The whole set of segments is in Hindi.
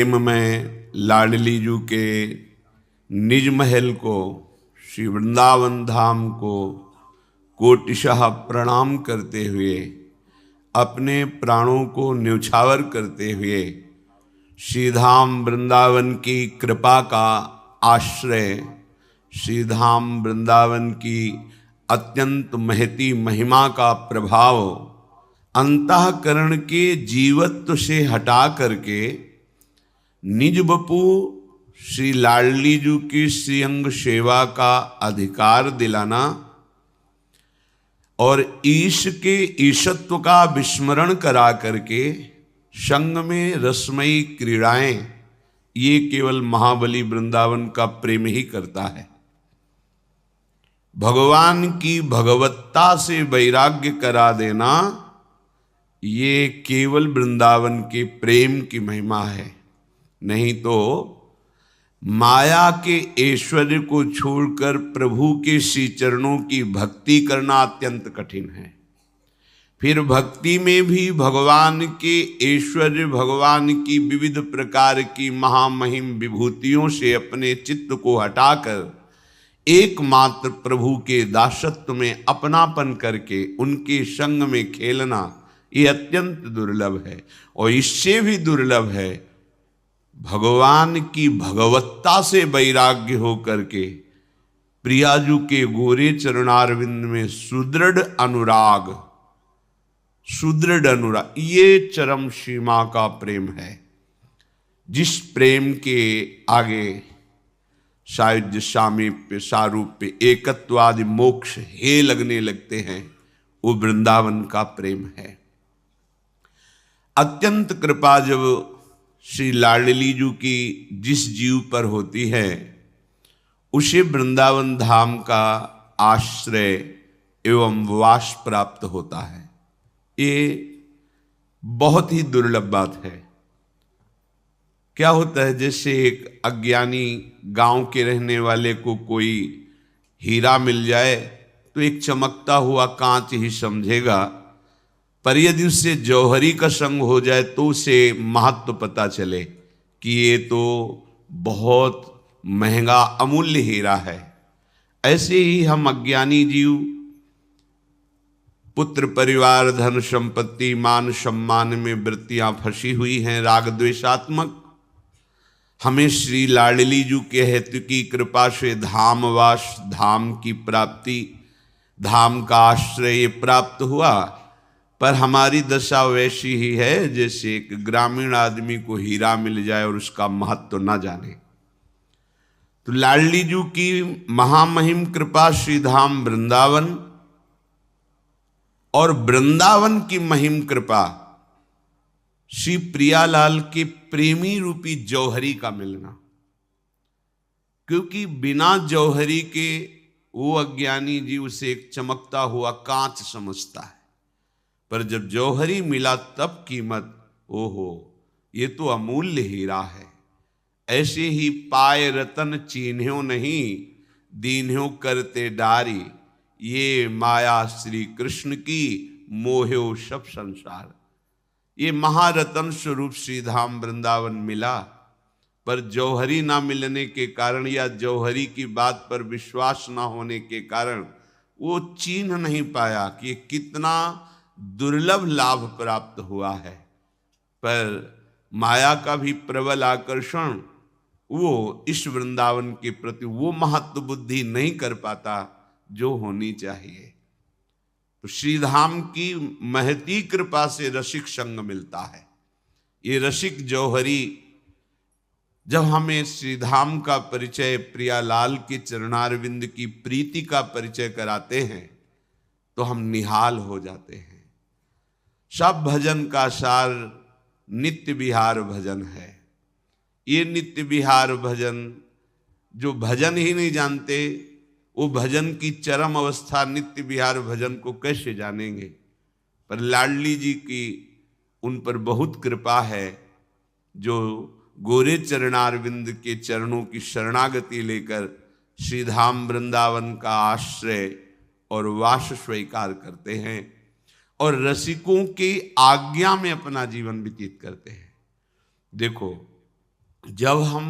में लाडली जू के निज महल को, श्री वृंदावन धाम को कोटिशः प्रणाम करते हुए, अपने प्राणों को न्यौछावर करते हुए श्री धाम वृंदावन की कृपा का आश्रय, श्री धाम वृंदावन की अत्यंत महती महिमा का प्रभाव अंतःकरण के जीवत्व से हटा करके निज बपू श्री लाडली जू की श्रीअंग सेवा का अधिकार दिलाना और ईश के ईशत्व का विस्मरण करा करके संग में रसमयी क्रीड़ाएं, ये केवल महाबली वृंदावन का प्रेम ही करता है। भगवान की भगवत्ता से वैराग्य करा देना, ये केवल वृंदावन के प्रेम की महिमा है। नहीं तो माया के ऐश्वर्य को छोड़कर प्रभु के श्री चरणों की भक्ति करना अत्यंत कठिन है। फिर भक्ति में भी भगवान के ऐश्वर्य, भगवान की विविध प्रकार की महामहिम विभूतियों से अपने चित्त को हटाकर एकमात्र प्रभु के दासत्व में अपनापन करके उनके संग में खेलना, ये अत्यंत दुर्लभ है। और इससे भी दुर्लभ है भगवान की भगवत्ता से वैराग्य हो करके प्रियाजू के गोरे चरणारविंद में सुदृढ़ अनुराग, ये चरम सीमा का प्रेम है। जिस प्रेम के आगे सायुज्य, सामीप्य, सारूप्य, एकत्व आदि मोक्ष हे लगने लगते हैं, वो वृंदावन का प्रेम है। अत्यंत कृपा जब श्री लाडली जू की जिस जीव पर होती है, उसे वृंदावन धाम का आश्रय एवं वास प्राप्त होता है। ये बहुत ही दुर्लभ बात है। क्या होता है, जैसे एक अज्ञानी गांव के रहने वाले को कोई हीरा मिल जाए तो एक चमकता हुआ कांच ही समझेगा, पर यदि उससे जौहरी का संग हो जाए तो उसे महत्व पता चले कि ये तो बहुत महंगा अमूल्य हीरा है। ऐसे ही हम अज्ञानी जीव पुत्र, परिवार, धन संपत्ति, मान सम्मान में वृत्तियां फंसी हुई हैं, राग द्वेषात्मक। हमें श्री लाडली जू के हेतु की कृपा से धामवास, धाम की प्राप्ति, धाम का आश्रय प्राप्त हुआ, पर हमारी दशा वैसी ही है जैसे एक ग्रामीण आदमी को हीरा मिल जाए और उसका महत्व न जाने। तो लाडली जू की महामहिम कृपा श्री धाम वृंदावन और वृंदावन की महिम कृपा श्री प्रियालाल के प्रेमी रूपी जौहरी का मिलना, क्योंकि बिना जौहरी के वो अज्ञानी जीव उसे एक चमकता हुआ कांच समझता है, पर जब जौहरी मिला तब कीमत, ओहो ये तो अमूल्य हीरा है। ऐसे ही पाए रतन चीन्ह्यो नहीं, दीन्ह्यो करते डारी, ये माया श्री कृष्ण की मोह्यो सब संसार। ये महारतन स्वरूप श्री धाम वृंदावन मिला, पर जौहरी ना मिलने के कारण या जौहरी की बात पर विश्वास ना होने के कारण वो चिन्ह नहीं पाया कि कितना दुर्लभ लाभ प्राप्त हुआ है। पर माया का भी प्रबल आकर्षण वो इस वृंदावन के प्रति वो महत्व बुद्धि नहीं कर पाता जो होनी चाहिए। तो श्रीधाम की महती कृपा से रसिक संग मिलता है। ये रसिक जौहरी जब हमें श्रीधाम का परिचय, प्रियालाल के चरणारविंद की प्रीति का परिचय कराते हैं तो हम निहाल हो जाते हैं। सब भजन का सार नित्य विहार भजन है। ये नित्य विहार भजन, जो भजन ही नहीं जानते वो भजन की चरम अवस्था नित्य विहार भजन को कैसे जानेंगे। पर लाडली जी की उन पर बहुत कृपा है, जो गोरे चरणारविंद के चरणों की शरणागति लेकर श्रीधाम वृंदावन का आश्रय और वास स्वीकार करते हैं और रसिकों की आज्ञा में अपना जीवन व्यतीत करते हैं। देखो, जब हम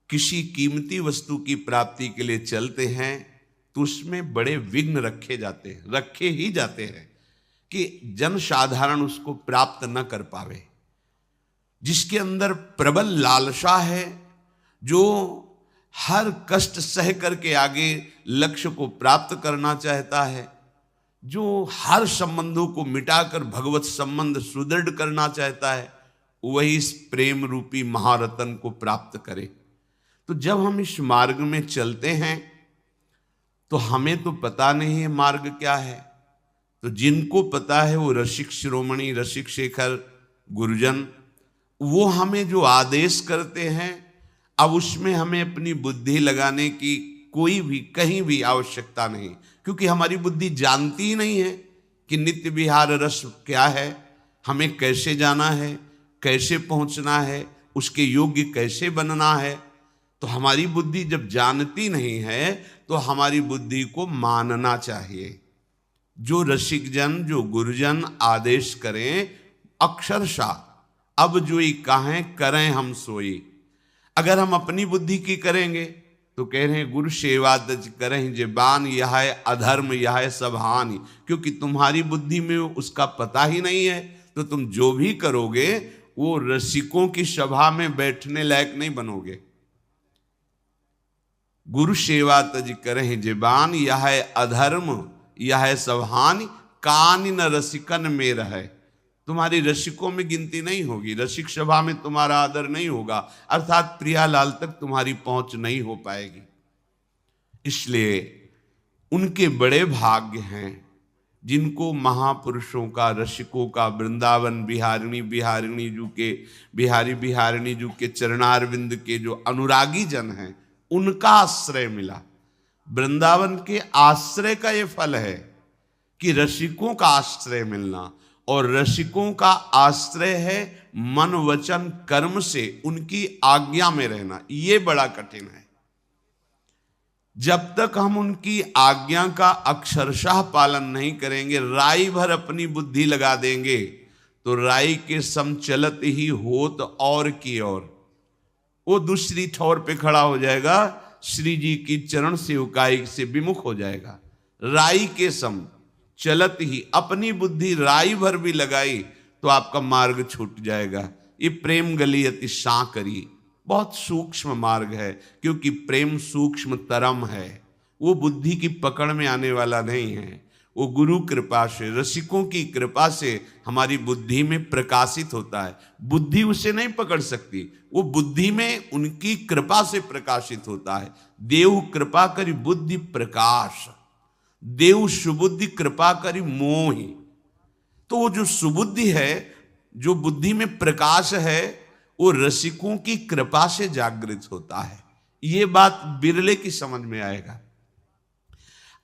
किसी कीमती वस्तु की प्राप्ति के लिए चलते हैं तो उसमें बड़े विघ्न रखे ही जाते हैं कि जन साधारण उसको प्राप्त न कर पावे। जिसके अंदर प्रबल लालसा है, जो हर कष्ट सह करके आगे लक्ष्य को प्राप्त करना चाहता है, जो हर संबंधों को मिटाकर भगवत संबंध सुदृढ़ करना चाहता है, वही इस प्रेम रूपी महारत्न को प्राप्त करे। तो जब हम इस मार्ग में चलते हैं तो हमें तो पता नहीं है मार्ग क्या है, तो जिनको पता है वो रसिक शिरोमणि, रसिक शेखर गुरुजन, वो हमें जो आदेश करते हैं, अब उसमें हमें अपनी बुद्धि लगाने की कोई भी कहीं भी आवश्यकता नहीं, क्योंकि हमारी बुद्धि जानती ही नहीं है कि नित्य विहार रस क्या है, हमें कैसे जाना है, कैसे पहुंचना है, उसके योग्य कैसे बनना है। तो हमारी बुद्धि जब जानती नहीं है तो हमारी बुद्धि को मानना चाहिए। जो रसिक जन, जो गुरुजन आदेश करें, अक्षरशः अब जो ही कहें करें हम सोई। अगर हम अपनी बुद्धि की करेंगे तो कह रहे हैं गुरु सेवा तज करें जेबान, यह है अधर्म, यह है सब हानि। क्योंकि तुम्हारी बुद्धि में उसका पता ही नहीं है, तो तुम जो भी करोगे वो रसिकों की सभा में बैठने लायक नहीं बनोगे। गुरु सेवा तज करें जेबान, यह है अधर्म, यह है सब हानि, कान न रसिकन में रहे। तुम्हारी रसिकों में गिनती नहीं होगी, रसिक सभा में तुम्हारा आदर नहीं होगा, अर्थात प्रियालाल तक तुम्हारी पहुंच नहीं हो पाएगी। इसलिए उनके बड़े भाग्य हैं जिनको महापुरुषों का, रसिकों का, वृंदावन बिहारिणी जू के चरणारविंद के जो अनुरागी जन हैं उनका आश्रय मिला। वृंदावन के आश्रय का ये फल है कि रसिकों का आश्रय मिलना, और रसिकों का आश्रय है मन वचन कर्म से उनकी आज्ञा में रहना। ये बड़ा कठिन है। जब तक हम उनकी आज्ञा का अक्षरशः पालन नहीं करेंगे, राई भर अपनी बुद्धि लगा देंगे तो राई के सम चलत ही होत और की ओर, वो दूसरी ठौर पे खड़ा हो जाएगा, श्री जी की चरण सेवकाई से विमुख हो जाएगा। राई के सम चलत ही, अपनी बुद्धि राई भर भी लगाई तो आपका मार्ग छूट जाएगा। ये प्रेम गली अति सांकरी, बहुत सूक्ष्म मार्ग है, क्योंकि प्रेम सूक्ष्म तरम है, वो बुद्धि की पकड़ में आने वाला नहीं है। वो गुरु कृपा से, रसिकों की कृपा से हमारी बुद्धि में प्रकाशित होता है। बुद्धि उसे नहीं पकड़ सकती, वो बुद्धि में उनकी कृपा से प्रकाशित होता है। देव कृपा करी बुद्धि प्रकाश, देव सुबुद्धि कृपा करी मोहि। तो वो जो सुबुद्धि है, जो बुद्धि में प्रकाश है, वो रसिकों की कृपा से जागृत होता है। ये बात बिरले की समझ में आएगा।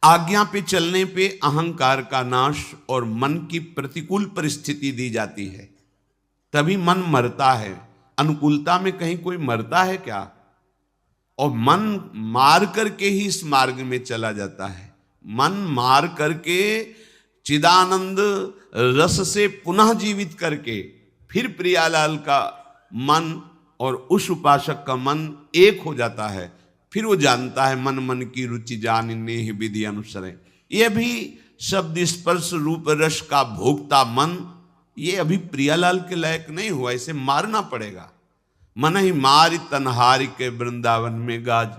आज्ञा पे चलने पे अहंकार का नाश और मन की प्रतिकूल परिस्थिति दी जाती है, तभी मन मरता है। अनुकूलता में कहीं कोई मरता है क्या? और मन मार करके ही इस मार्ग में चला जाता है। मन मार करके चिदानंद रस से पुनः जीवित करके फिर प्रियालाल का मन और उस उपासक का मन एक हो जाता है। फिर वो जानता है मन मन की रुचि जानने ही विधि अनुसरे। ये भी शब्द स्पर्श रूप रस का भोगता मन, ये अभी प्रियालाल के लायक नहीं हुआ, इसे मारना पड़ेगा। मन ही मारी तनहारी के वृंदावन में गाज।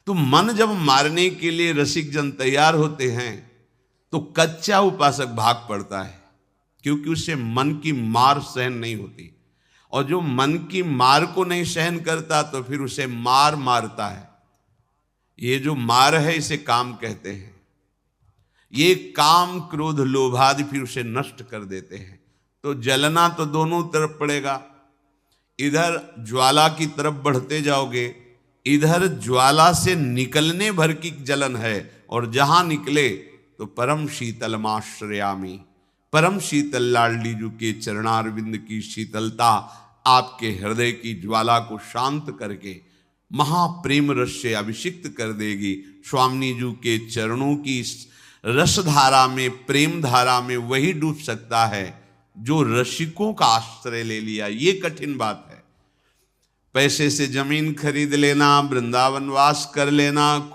तो मन जब मारने के लिए रसिक जन तैयार होते हैं तो कच्चा उपासक भाग पड़ता है, क्योंकि उसे मन की मार सहन नहीं होती। और जो मन की मार को नहीं सहन करता तो फिर उसे मार मारता है। ये जो मार है इसे काम कहते हैं। ये काम क्रोध लोभादि फिर उसे नष्ट कर देते हैं। तो जलना तो दोनों तरफ पड़ेगा। इधर ज्वाला की तरफ बढ़ते जाओगे, इधर ज्वाला से निकलने भर की जलन है, और जहां निकले तो परम शीतल माश्रयामी, परम शीतल लाडली जी के चरणारविंद की शीतलता आपके हृदय की ज्वाला को शांत करके महाप्रेम रस से अभिषिक्त कर देगी। स्वामी जी के चरणों की रसधारा में, प्रेम धारा में वही डूब सकता है जो रसिकों का आश्रय ले लिया। ये कठिन बात है। पैसे से जमीन खरीद लेना, वृंदावन वास कर लेना,